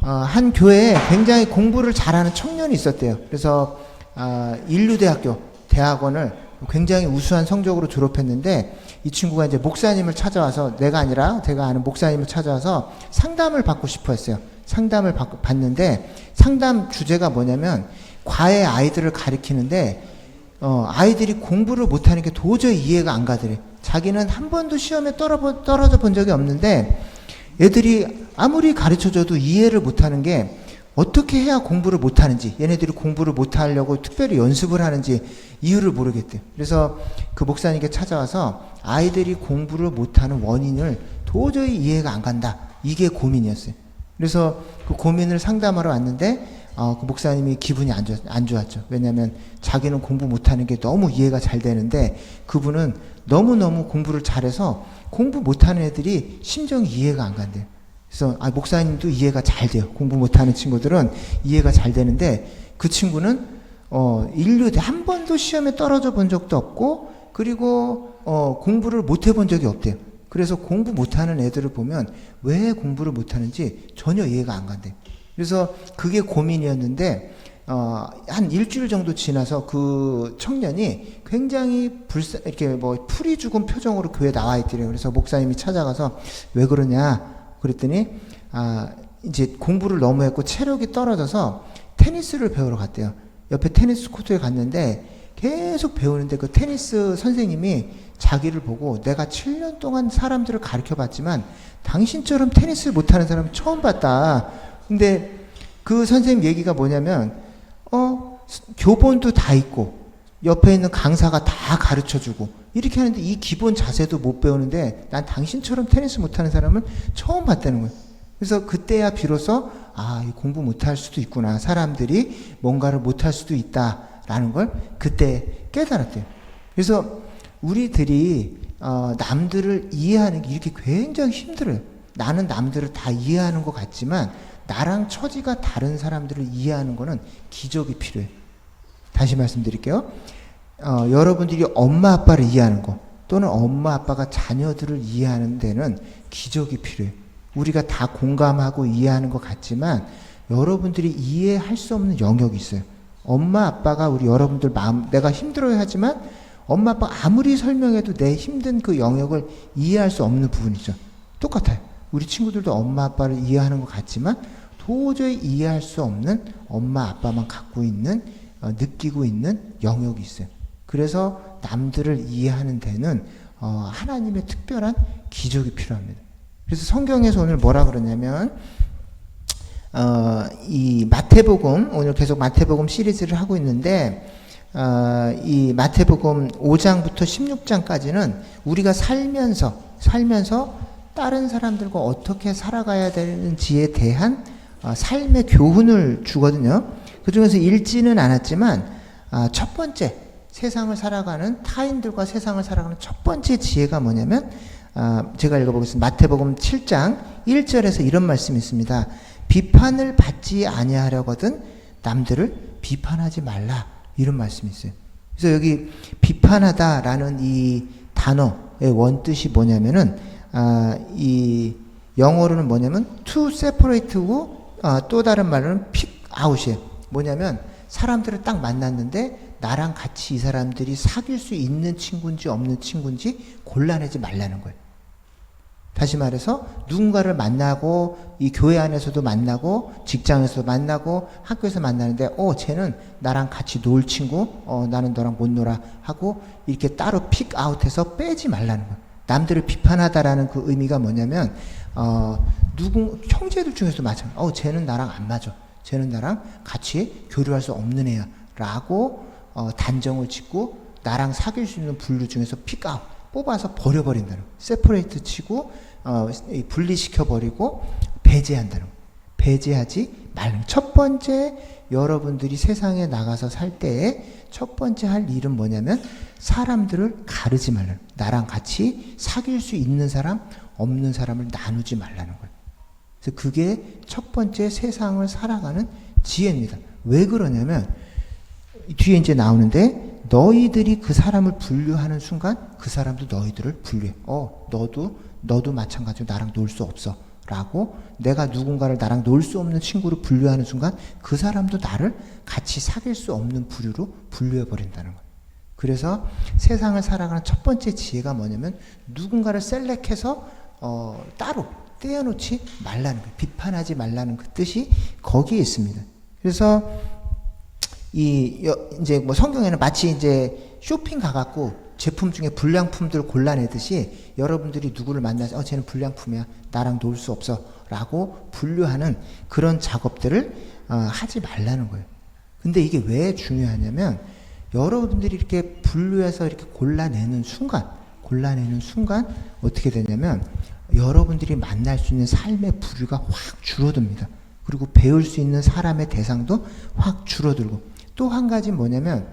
한 교회에 굉장히 공부를 잘하는 청년이 있었대요. 그래서 인류대학교 대학원을 굉장히 우수한 성적으로 졸업했는데 이 친구가 이제 목사님을 찾아와서 내가 아니라 제가 아는 목사님을 찾아와서 상담을 받고 싶어 했어요. 상담을 받는데 상담 주제가 뭐냐면 과외 아이들을 가르치는데 아이들이 공부를 못하는 게 도저히 이해가 안 가더래. 자기는 한 번도 시험에 떨어져 본 적이 없는데 애들이 아무리 가르쳐줘도 이해를 못하는 게 어떻게 해야 공부를 못하는지, 얘네들이 공부를 못하려고 특별히 연습을 하는지 이유를 모르겠대요. 그래서 그 목사님께 찾아와서 아이들이 공부를 못하는 원인을 도저히 이해가 안 간다. 이게 고민이었어요. 그래서 그 고민을 상담하러 왔는데 그 목사님이 기분이 안 좋았죠. 왜냐하면 자기는 공부 못하는 게 너무 이해가 잘 되는데 그분은 너무너무 공부를 잘해서 공부 못하는 애들이 심정이 이해가 안 간대요. 그래서 목사님도 이해가 잘 돼요. 공부 못하는 친구들은 이해가 잘 되는데 그 친구는 인류대 한 번도 시험에 떨어져 본 적도 없고 그리고 공부를 못 해본 적이 없대요. 그래서 공부 못하는 애들을 보면 왜 공부를 못하는지 전혀 이해가 안 간대요. 그래서 그게 고민이었는데 한 일주일 정도 지나서 그 청년이 굉장히 이렇게 풀이 죽은 표정으로 교회에 나와 있더래요. 그래서 목사님이 찾아가서 왜 그러냐 그랬더니 이제 공부를 너무 했고 체력이 떨어져서 테니스를 배우러 갔대요. 옆에 테니스 코트에 갔는데 계속 배우는데 그 테니스 선생님이 자기를 보고 내가 7년 동안 사람들을 가르쳐 봤지만 당신처럼 테니스를 못하는 사람 처음 봤다. 근데 그 선생님 얘기가 뭐냐면 교본도 다 있고 옆에 있는 강사가 다 가르쳐주고 이렇게 하는데 이 기본 자세도 못 배우는데 난 당신처럼 테니스 못하는 사람을 처음 봤다는 거예요. 그래서 그때야 비로소 공부 못할 수도 있구나. 사람들이 뭔가를 못할 수도 있다라는 걸 그때 깨달았대요. 그래서 우리들이 남들을 이해하는 게 이렇게 굉장히 힘들어요. 나는 남들을 다 이해하는 것 같지만 나랑 처지가 다른 사람들을 이해하는 거는 기적이 필요해요. 다시 말씀드릴게요. 여러분들이 엄마 아빠를 이해하는 거 또는 엄마 아빠가 자녀들을 이해하는 데는 기적이 필요해요. 우리가 다 공감하고 이해하는 것 같지만 여러분들이 이해할 수 없는 영역이 있어요. 엄마 아빠가 우리 여러분들 마음 내가 힘들어야 하지만 엄마 아빠 아무리 설명해도 내 힘든 그 영역을 이해할 수 없는 부분이죠. 똑같아요. 우리 친구들도 엄마 아빠를 이해하는 것 같지만 도저히 이해할 수 없는 엄마 아빠만 갖고 있는 느끼고 있는 영역이 있어요. 그래서 남들을 이해하는 데는 하나님의 특별한 기적이 필요합니다. 그래서 성경에서 오늘 뭐라 그러냐면 이 마태복음 오늘 계속 마태복음 시리즈를 하고 있는데 이 마태복음 5장부터 16장까지는 우리가 살면서 다른 사람들과 어떻게 살아가야 되는지에 대한 삶의 교훈을 주거든요. 그 중에서 읽지는 않았지만 첫 번째 세상을 살아가는 타인들과 세상을 살아가는 첫 번째 지혜가 뭐냐면 제가 읽어보겠습니다. 마태복음 7장 1절에서 이런 말씀이 있습니다. 비판을 받지 아니하려거든 남들을 비판하지 말라. 이런 말씀이 있어요. 그래서 여기 비판하다라는 이 단어의 원뜻이 뭐냐면은 이 영어로는 뭐냐면 to separate고 또 다른 말로는 pick out이에요. 뭐냐면 사람들을 딱 만났는데 나랑 같이 이 사람들이 사귈 수 있는 친구인지 없는 친구인지 골라내지 말라는 거예요. 다시 말해서 누군가를 만나고 이 교회 안에서도 만나고 직장에서도 만나고 학교에서 만나는데 쟤는 나랑 같이 놀 친구 나는 너랑 못 놀아 하고 이렇게 따로 픽아웃해서 빼지 말라는 거예요. 남들을 비판하다라는 그 의미가 뭐냐면 형제들 중에서도 마찬가지예요. 쟤는 나랑 안 맞아. 쟤는 나랑 같이 교류할 수 없는 애야 라고 단정을 짓고 나랑 사귈 수 있는 분류 중에서 픽아웃 뽑아서 버려버린다는 거예요. 세퍼레이트 치고 분리시켜버리고 배제한다는 거예요. 배제하지 말라는 거예요. 첫 번째 여러분들이 세상에 나가서 살 때에 첫 번째 할 일은 뭐냐면 사람들을 가르지 말라는 거예요. 나랑 같이 사귈 수 있는 사람 없는 사람을 나누지 말라는 거예요. 그래서 그게 첫 번째 세상을 살아가는 지혜입니다. 왜 그러냐면 뒤에 이제 나오는데 너희들이 그 사람을 분류하는 순간 그 사람도 너희들을 분류해. 너도 마찬가지로 나랑 놀 수 없어 라고 내가 누군가를 나랑 놀 수 없는 친구로 분류하는 순간 그 사람도 나를 같이 사귈 수 없는 부류로 분류해버린다는 거예요. 그래서 세상을 살아가는 첫 번째 지혜가 뭐냐면 누군가를 셀렉해서 따로 떼어놓지 말라는 거예요. 비판하지 말라는 그 뜻이 거기에 있습니다. 그래서 이제 뭐 성경에는 마치 이제 쇼핑 가갖고 제품 중에 불량품들 골라내듯이 여러분들이 누구를 만나서 쟤는 불량품이야, 나랑 놀 수 없어 라고 분류하는 그런 작업들을 하지 말라는 거예요. 근데 이게 왜 중요하냐면 여러분들이 이렇게 분류해서 이렇게 골라내는 순간 어떻게 되냐면 여러분들이 만날 수 있는 삶의 부류가 확 줄어듭니다. 그리고 배울 수 있는 사람의 대상도 확 줄어들고, 또 한 가지 뭐냐면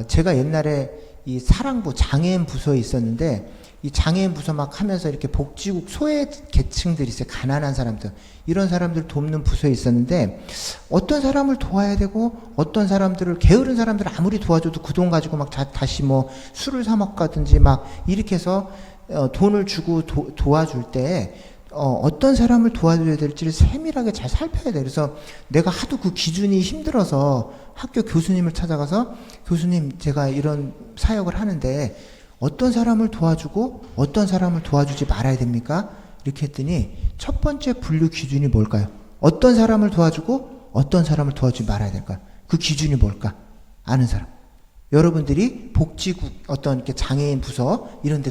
제가 옛날에 이 사랑부 장애인 부서에 있었는데 이 장애인 부서 막 하면서 이렇게 복지국 소외 계층들이 있어요. 가난한 사람들, 이런 사람들 돕는 부서에 있었는데 어떤 사람을 도와야 되고 어떤 사람들을, 게으른 사람들을 아무리 도와줘도 그 돈 가지고 막 다시 뭐 술을 사 먹가든지 막 이렇게 해서 돈을 주고 도와줄 때 어떤 사람을 도와줘야 될지를 세밀하게 잘 살펴야 돼. 그래서 내가 하도 그 기준이 힘들어서 학교 교수님을 찾아가서, 교수님 제가 이런 사역을 하는데 어떤 사람을 도와주고 어떤 사람을 도와주지 말아야 됩니까? 이렇게 했더니 첫 번째 분류 기준이 뭘까요? 어떤 사람을 도와주고 어떤 사람을 도와주지 말아야 될까요? 그 기준이 뭘까? 아는 사람. 여러분들이 복지국 어떤 이렇게 장애인 부서 이런 데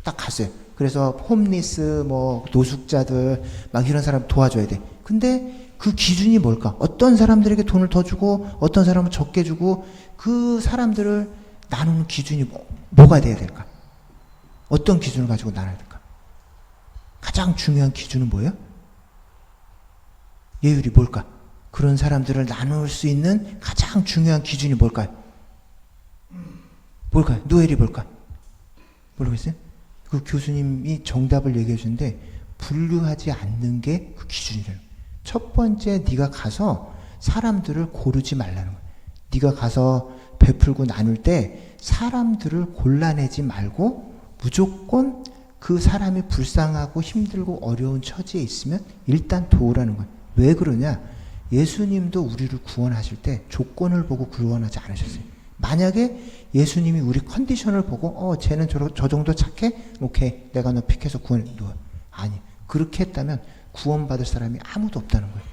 딱 갔어요. 그래서 홈리스, 뭐 노숙자들 막 이런 사람 도와줘야 돼. 근데 그 기준이 뭘까? 어떤 사람들에게 돈을 더 주고 어떤 사람은 적게 주고, 그 사람들을 나누는 기준이 뭐가 돼야 될까? 어떤 기준을 가지고 나눠야 될까? 가장 중요한 기준은 뭐예요? 예율이 뭘까? 그런 사람들을 나눌 수 있는 가장 중요한 기준이 뭘까요? 뭘까요? 노엘이 뭘까? 모르겠어요? 그 교수님이 정답을 얘기해 주는데 분류하지 않는 게 그 기준이래요. 첫 번째, 네가 가서 사람들을 고르지 말라는 거예요. 네가 가서 베풀고 나눌 때 사람들을 골라내지 말고 무조건 그 사람이 불쌍하고 힘들고 어려운 처지에 있으면 일단 도우라는 거예요. 왜 그러냐? 예수님도 우리를 구원하실 때 조건을 보고 구원하지 않으셨어요. 만약에 예수님이 우리 컨디션을 보고 쟤는 저 정도 착해? 오케이, 내가 너 픽해서 구원해. 아니, 그렇게 했다면 구원받을 사람이 아무도 없다는 거예요.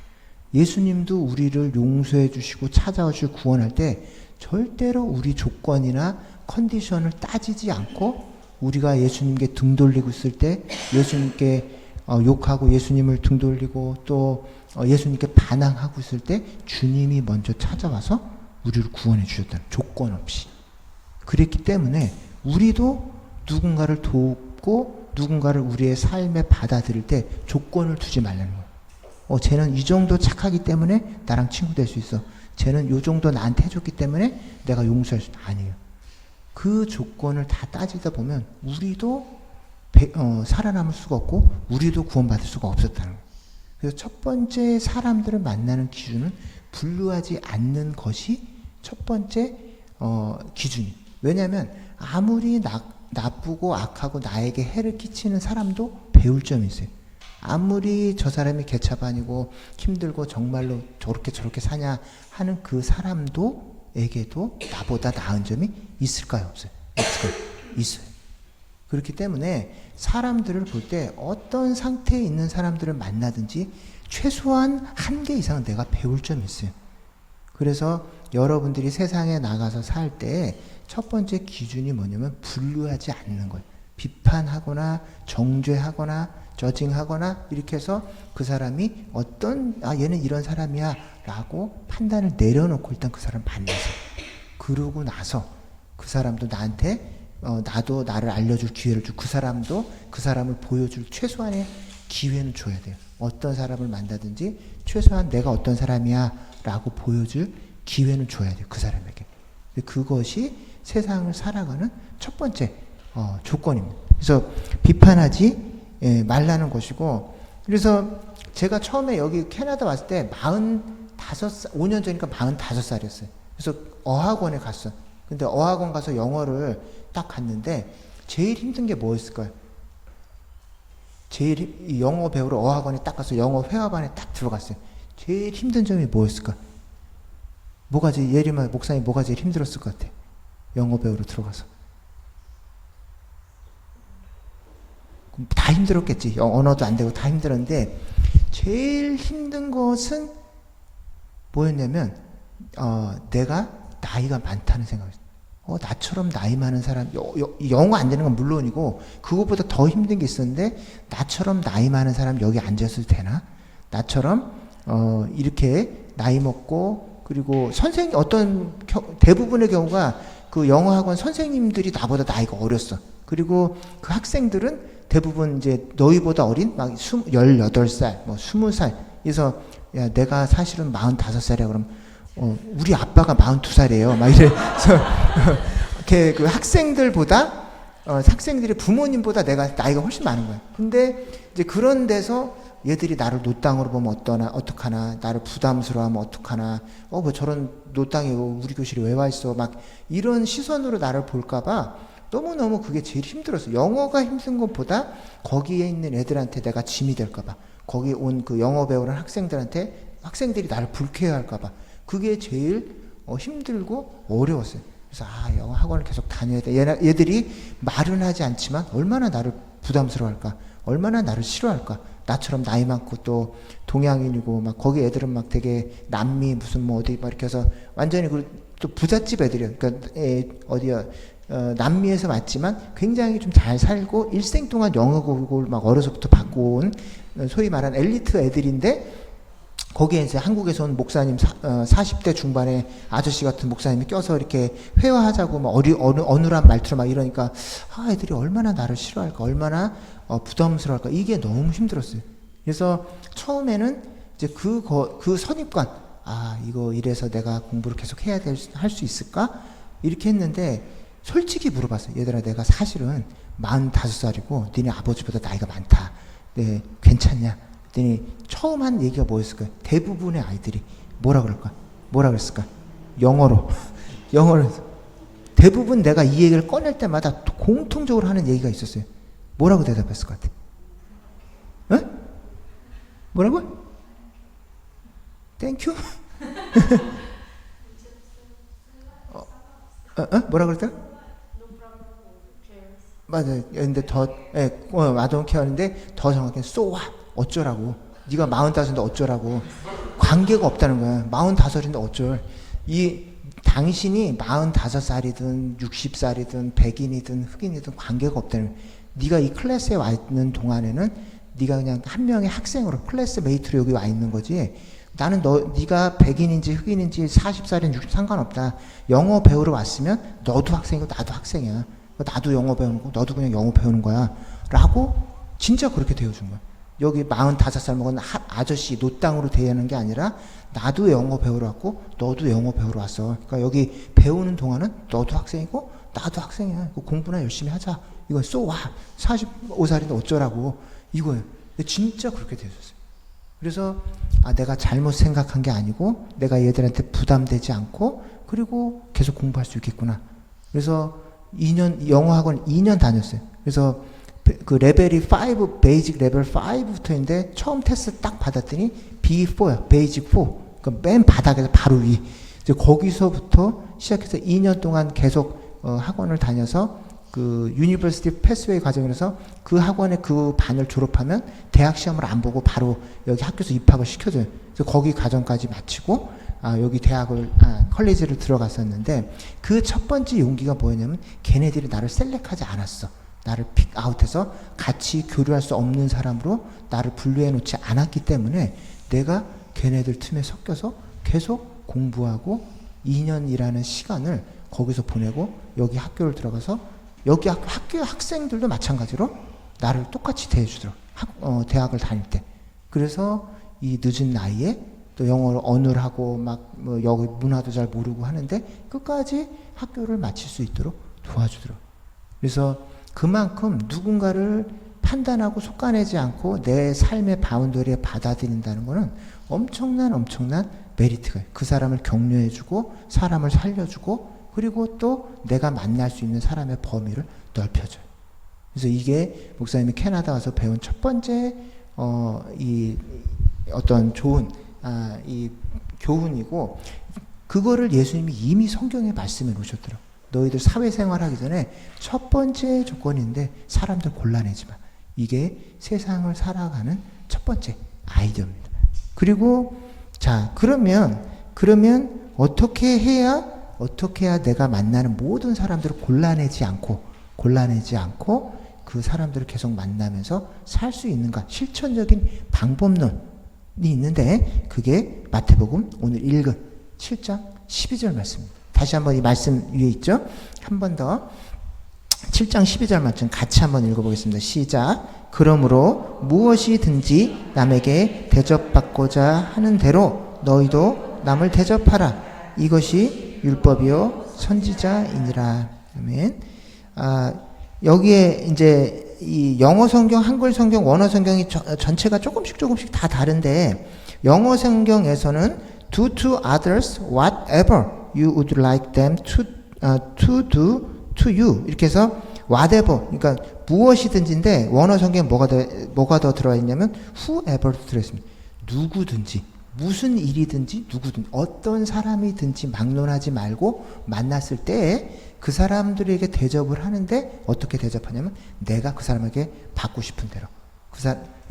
예수님도 우리를 용서해 주시고 찾아와 주시고 구원할 때 절대로 우리 조건이나 컨디션을 따지지 않고, 우리가 예수님께 등 돌리고 있을 때 예수님께 욕하고 예수님을 등 돌리고 또 예수님께 반항하고 있을 때 주님이 먼저 찾아와서 우리를 구원해 주셨다는, 조건 없이. 그랬기 때문에 우리도 누군가를 돕고 누군가를 우리의 삶에 받아들일 때 조건을 두지 말라는 거예요. 쟤는 이 정도 착하기 때문에 나랑 친구 될 수 있어. 쟤는 이 정도 나한테 해줬기 때문에 내가 용서할 수 있어. 아니에요. 그 조건을 다 따지다 보면 우리도 살아남을 수가 없고 우리도 구원받을 수가 없었다는 거예요. 그래서 첫 번째 사람들을 만나는 기준은 분류하지 않는 것이 첫 번째 기준이에요. 왜냐하면 아무리 나쁘고 악하고 나에게 해를 끼치는 사람도 배울 점이 있어요. 아무리 저 사람이 개차반이고 힘들고 정말로 저렇게 사냐 하는 그 사람도에게도 나보다 나은 점이 있을까요? 없어요? 있어요. 그렇기 때문에 사람들을 볼 때 어떤 상태에 있는 사람들을 만나든지 최소한 한 개 이상은 내가 배울 점이 있어요. 그래서 여러분들이 세상에 나가서 살 때 첫 번째 기준이 뭐냐면 분류하지 않는 거예요. 비판하거나 정죄하거나 저징하거나 이렇게 해서 그 사람이 얘는 이런 사람이야 라고 판단을 내려놓고 일단 그 사람 만나세요. 그러고 나서 그 사람도 나한테 나도 나를 알려줄 기회를 주고 그 사람도 그 사람을 보여줄 최소한의 기회는 줘야 돼요. 어떤 사람을 만나든지 최소한 내가 어떤 사람이야 라고 보여줄 기회는 줘야 돼요. 그 사람에게. 그것이 세상을 살아가는 첫 번째 조건입니다. 그래서 비판하지 말라는 것이고, 그래서 제가 처음에 여기 캐나다 왔을 때 5년 전이니까 45살이었어요. 그래서 어학원에 갔어. 근데 어학원 가서 영어를 딱 갔는데 제일 힘든 게 뭐였을까요? 제일 이 영어 배우러 어학원에 딱 가서 영어 회화반에 딱 들어갔어요. 제일 힘든 점이 뭐였을까? 예림아 목사님 뭐가 제일 힘들었을 것 같아? 영어 배우러 들어가서. 다 힘들었겠지. 언어도 안 되고 다 힘들었는데 제일 힘든 것은 뭐였냐면 내가 나이가 많다는 생각이었어요. 나처럼 나이 많은 사람, 영어 안 되는 건 물론이고 그것보다 더 힘든 게 있었는데 나처럼 나이 많은 사람 여기 앉았을 되나? 나처럼 이렇게 나이 먹고 그리고 대부분의 경우가 그 영어 학원 선생님들이 나보다 나이가 어렸어. 그리고 그 학생들은 대부분 이제 너희보다 어린 막 18살, 뭐 20살. 그래서 야, 내가 사실은 45살이야. 그럼 우리 아빠가 42살이에요. 막 이래서 이렇게 그 학생들의 부모님보다 내가 나이가 훨씬 많은 거야. 근데 이제 그런 데서 얘들이 나를 노땅으로 보면 어떡하나, 나를 부담스러워하면 어떡하나, 뭐 저런 노땅이 우리 교실에 왜 와 있어, 막 이런 시선으로 나를 볼까봐 너무너무 그게 제일 힘들었어. 영어가 힘든 것보다 거기에 있는 애들한테 내가 짐이 될까봐, 거기 온 그 영어 배우는 학생들이 나를 불쾌해할까봐 그게 제일 힘들고 어려웠어요. 그래서 영어 학원을 계속 다녀야 돼. 얘들이 말은 하지 않지만 얼마나 나를 부담스러워할까, 얼마나 나를 싫어할까. 나처럼 나이 많고 또 동양인이고 막 거기 애들은 막 되게 남미 무슨 뭐 어디 막 이렇게 해서 완전히 또 부잣집 애들이야. 그러니까 어디야 남미에서 왔지만 굉장히 좀 잘 살고 일생 동안 영어 교육을 막 어려서부터 받고 온 소위 말하는 엘리트 애들인데 거기에 이제 한국에서 온 목사님 40대 중반의 아저씨 같은 목사님이 껴서 이렇게 회화하자고 막 어눌한 말투로 막 이러니까 애들이 얼마나 나를 싫어할까, 얼마나 부담스러워할까, 이게 너무 힘들었어요. 그래서 처음에는 이제 그 선입관, 이거 이래서 내가 공부를 계속 할 수 있을까? 이렇게 했는데 솔직히 물어봤어요. 얘들아, 내가 사실은 45살이고 니네 아버지보다 나이가 많다. 네, 괜찮냐? 그랬더니 처음 한 얘기가 뭐였을까요? 대부분의 아이들이 뭐라 그랬을까? 영어로 대부분 내가 이 얘기를 꺼낼 때마다 공통적으로 하는 얘기가 있었어요. 뭐라고 대답했을 것 같아? 뭐라고? 땡큐? 뭐라 그랬다? 맞아요. 근데 I don't care인데 더 정확히 so what? 어쩌라고. 네가 45인데 어쩌라고. 관계가 없다는 거야. 45인데 어쩔. 당신이 45살이든 60살이든 백인이든 흑인이든 관계가 없다는 거야. 네가 이 클래스에 와 있는 동안에는 네가 그냥 한 명의 학생으로 클래스 메이트로 여기 와 있는 거지. 나는 네가 백인인지 흑인인지 40살인지 60 상관없다. 영어 배우러 왔으면 너도 학생이고 나도 학생이야. 나도 영어 배우는 거, 너도 그냥 영어 배우는 거야. 라고 진짜 그렇게 대해준 거야. 여기 45살 먹은 아저씨 노땅으로 대하는 게 아니라 나도 영어 배우러 왔고 너도 영어 배우러 왔어. 그러니까 여기 배우는 동안은 너도 학생이고 나도 학생이야. 공부나 열심히 하자. 이거 쏘와 45살인데 어쩌라고 이거예요. 진짜 그렇게 대해줬어요. 그래서 내가 잘못 생각한 게 아니고 내가 얘들한테 부담되지 않고 그리고 계속 공부할 수 있겠구나. 그래서 영어 학원 2년 다녔어요. 그래서 그 레벨이 5, 베이직 레벨 5부터인데 처음 테스트 딱 받았더니 B4야. 베이직 4. 그러니까 맨 바닥에서 바로 위. 이제 거기서부터 시작해서 2년 동안 계속 학원을 다녀서 그 유니버시티 패스웨이 과정에서 그 학원의 그 반을 졸업하면 대학 시험을 안 보고 바로 여기 학교에서 입학을 시켜줘요. 그래서 거기 과정까지 마치고 여기 컬리지를 들어갔었는데 그 첫 번째 용기가 뭐였냐면 걔네들이 나를 셀렉하지 않았어. 나를 픽아웃해서 같이 교류할 수 없는 사람으로 나를 분류해 놓지 않았기 때문에 내가 걔네들 틈에 섞여서 계속 공부하고 2년이라는 시간을 거기서 보내고 여기 학교를 들어가서 여기 학교 학생들도 마찬가지로 나를 똑같이 대해주더라고. 대학을 다닐 때. 그래서 이 늦은 나이에 또 영어를 언어를 하고 뭐 여기 문화도 잘 모르고 하는데 끝까지 학교를 마칠 수 있도록 도와주더라고. 그래서 그만큼 누군가를 판단하고 속아내지 않고 내 삶의 바운더리에 받아들인다는 것은 엄청난 메리트가 있어요. 그 사람을 격려해주고 사람을 살려주고 그리고 또 내가 만날 수 있는 사람의 범위를 넓혀줘요. 그래서 이게 목사님이 캐나다 와서 배운 첫 번째 이 어떤 좋은 이 교훈이고, 그거를 예수님이 이미 성경에 말씀해 놓으셨더라고요. 너희들 사회생활 하기 전에 첫 번째 조건인데 사람들 골라내지 마. 이게 세상을 살아가는 첫 번째 아이디어입니다. 그리고 자, 그러면 어떻게 해야 내가 만나는 모든 사람들을 골라내지 않고 그 사람들을 계속 만나면서 살 수 있는가? 실천적인 방법론이 있는데, 그게 마태복음 오늘 읽은 7장 12절 말씀입니다. 다시 한번 이 말씀 위에 있죠? 한 번 더 7장 12절 말씀 같이 한번 읽어보겠습니다. 시작. 그러므로 무엇이든지 남에게 대접받고자 하는 대로 너희도 남을 대접하라. 이것이 율법이요 선지자이니라. 아멘. 여기에 이제 이 영어 성경, 한글 성경, 원어 성경이 전체가 조금씩 다 다른데, 영어 성경에서는 do to others whatever you would like them to do to you. 이렇게 해서 whatever, 그러니까 무엇이든지인데, 원어 성경에 뭐가 더 들어가 있냐면 whoever 들어 있습니다. 누구든지, 무슨 일이든지, 누구든, 어떤 사람이든지 막론하지 말고 만났을 때 그 사람들에게 대접을 하는데, 어떻게 대접하냐면 내가 그 사람에게 받고 싶은 대로.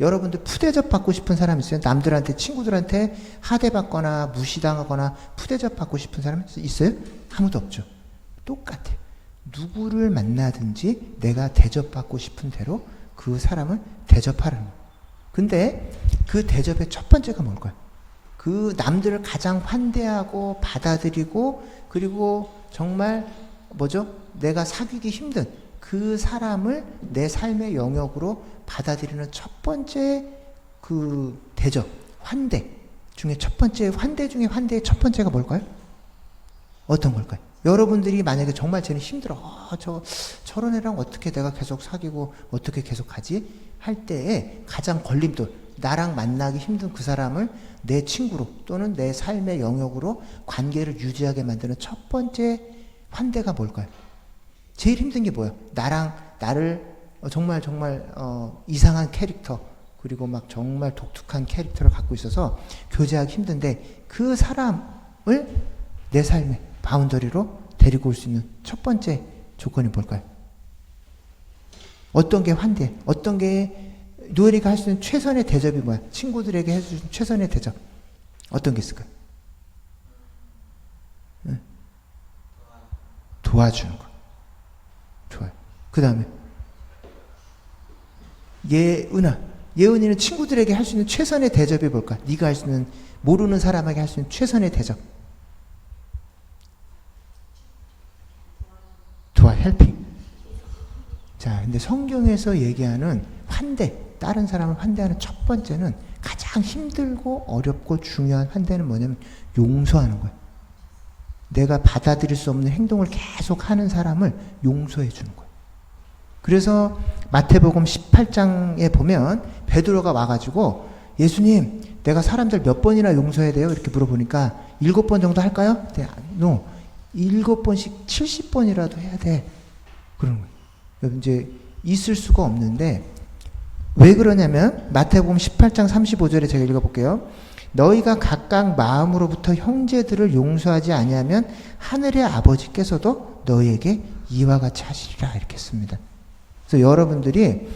여러분들 푸대접 받고 싶은 사람 있어요? 남들한테, 친구들한테 하대받거나 무시당하거나 푸대접 받고 싶은 사람 있어요? 아무도 없죠. 똑같아요. 누구를 만나든지 내가 대접받고 싶은 대로 그 사람을 대접하라는 거예요. 근데 그 대접의 첫 번째가 뭘까요? 그 남들을 가장 환대하고 받아들이고, 그리고 정말 내가 사귀기 힘든 그 사람을 내 삶의 영역으로 받아들이는 첫 번째 그 대접, 환대 중에 첫 번째, 환대 중에 환대의 첫 번째가 뭘까요? 어떤 걸까요? 여러분들이 만약에 정말 쟤는 힘들어, 저런 애랑 어떻게 내가 계속 사귀고 어떻게 계속 하지? 할 때에 가장 걸림돌, 나랑 만나기 힘든 그 사람을 내 친구로 또는 내 삶의 영역으로 관계를 유지하게 만드는 첫 번째 환대가 뭘까요? 제일 힘든 게 뭐야? 나를 정말 이상한 캐릭터, 그리고 막 정말 독특한 캐릭터를 갖고 있어서 교제하기 힘든데, 그 사람을 내 삶의 바운더리로 데리고 올 수 있는 첫 번째 조건이 뭘까요? 어떤 게 환대, 어떤 게 노엘이가 할 수 있는 최선의 대접이 뭐야? 친구들에게 해줄 수 있는 최선의 대접 어떤 게 있을까요? 도와주는 거. 좋아요. 그 다음에 예은이는 친구들에게 할 수 있는 최선의 대접이 뭘까? 네가 할 수 있는, 모르는 사람에게 할 수 있는 최선의 대접. 헬핑. 자, 근데 성경에서 얘기하는 환대, 다른 사람을 환대하는 첫 번째는, 가장 힘들고 어렵고 중요한 환대는 뭐냐면 용서하는 거예요. 내가 받아들일 수 없는 행동을 계속 하는 사람을 용서해 주는 거예요. 그래서 마태복음 18장에 보면 베드로가 와가지고, 예수님, 내가 사람들 몇 번이나 용서해야 돼요? 이렇게 물어보니까 7번 정도 할까요? 네, no. 7번씩 70번이라도 해야 돼. 그러는 거예요. 이제 있을 수가 없는데, 왜 그러냐면 마태복음 18장 35절에 제가 읽어볼게요. 너희가 각각 마음으로부터 형제들을 용서하지 아니하면 하늘의 아버지께서도 너희에게 이와 같이 하시리라, 이렇게 했습니다. 그래서 여러분들이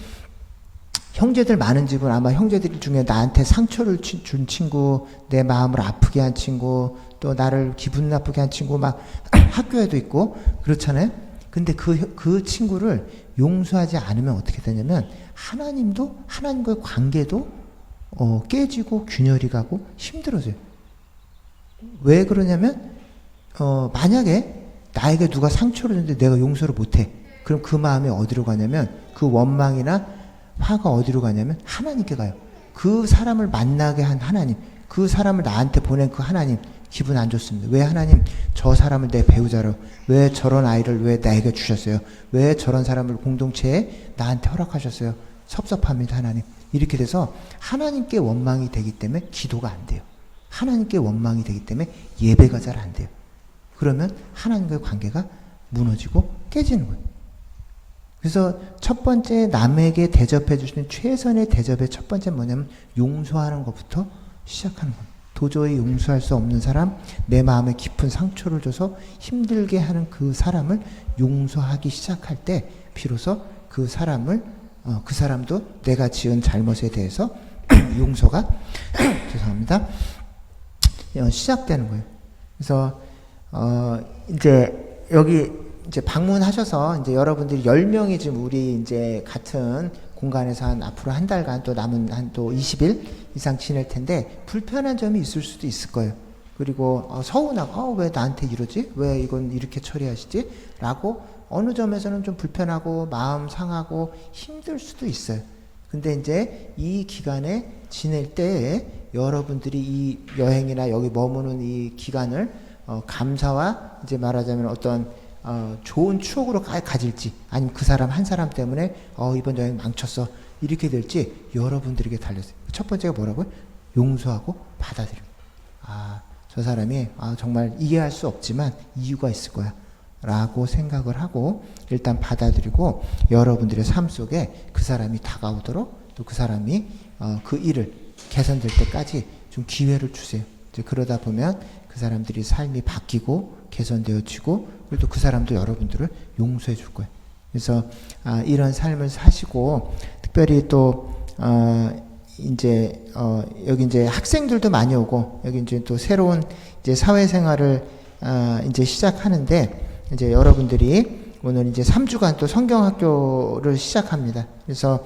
형제들 많은 집은, 아마 형제들 중에 나한테 상처를 준 친구, 내 마음을 아프게 한 친구, 또 나를 기분 나쁘게 한 친구 막 학교에도 있고 그렇잖아요. 근데 그 친구를 용서하지 않으면 어떻게 되냐면, 하나님도, 하나님과의 관계도 깨지고 균열이 가고 힘들어져요. 왜 그러냐면, 만약에 나에게 누가 상처를 줬는데 내가 용서를 못해. 그럼 그 마음이 어디로 가냐면, 그 원망이나 화가 어디로 가냐면 하나님께 가요. 그 사람을 만나게 한 하나님, 그 사람을 나한테 보낸 그 하나님, 기분 안 좋습니다. 왜 하나님 저 사람을 내 배우자로, 왜 저런 아이를 왜 나에게 주셨어요? 왜 저런 사람을 공동체에 나한테 허락하셨어요? 섭섭합니다, 하나님. 이렇게 돼서 하나님께 원망이 되기 때문에 기도가 안 돼요. 하나님께 원망이 되기 때문에 예배가 잘 안 돼요. 그러면 하나님과의 관계가 무너지고 깨지는 거예요. 그래서 첫 번째 남에게 대접해 주시는 최선의 대접의 첫 번째 뭐냐면 용서하는 것부터 시작하는 겁니다. 도저히 용서할 수 없는 사람, 내 마음에 깊은 상처를 줘서 힘들게 하는 그 사람을 용서하기 시작할 때 비로소 그 사람도 내가 지은 잘못에 대해서 용서가 죄송합니다. 시작되는 거예요. 그래서 이제 여기 이제 방문하셔서 이제 여러분들이 10명이 지금 우리 이제 같은 공간에서 앞으로 한 달간 또 남은 한 또 20일 이상 지낼 텐데 불편한 점이 있을 수도 있을 거예요. 그리고 서운하고 왜 나한테 이러지? 왜 이건 이렇게 처리하시지? 라고 어느 점에서는 좀 불편하고 마음 상하고 힘들 수도 있어요. 근데 이제 이 기간에 지낼 때에 여러분들이 이 여행이나 여기 머무는 이 기간을 감사와 이제 말하자면 어떤 좋은 추억으로 가질지 아니면 그 사람 한 사람 때문에 이번 여행 망쳤어 이렇게 될지 여러분들에게 달렸어요. 첫 번째가 뭐라고요? 용서하고 받아들이고 저 사람이 정말 이해할 수 없지만 이유가 있을 거야 라고 생각을 하고 일단 받아들이고 여러분들의 삶 속에 그 사람이 다가오도록 또 그 사람이 그 일을 개선될 때까지 좀 기회를 주세요. 이제 그러다 보면 그 사람들이 삶이 바뀌고 개선되어지고 그리고 또 그 사람도 여러분들을 용서해 줄 거예요. 그래서 이런 삶을 사시고 특별히 또 이제 여기 이제 학생들도 많이 오고 여기 이제 또 새로운 이제 사회생활을 이제 시작하는데 이제 여러분들이 오늘 이제 3주간 또 성경학교를 시작합니다. 그래서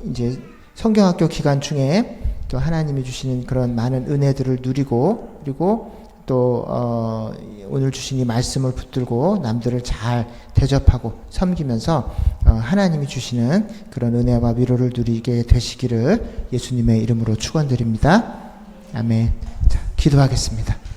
이제 성경학교 기간 중에 또 하나님이 주시는 그런 많은 은혜들을 누리고 그리고 또 오늘 주신 이 말씀을 붙들고 남들을 잘 대접하고 섬기면서 하나님이 주시는 그런 은혜와 위로를 누리게 되시기를 예수님의 이름으로 축원드립니다. 아멘. 자, 기도하겠습니다.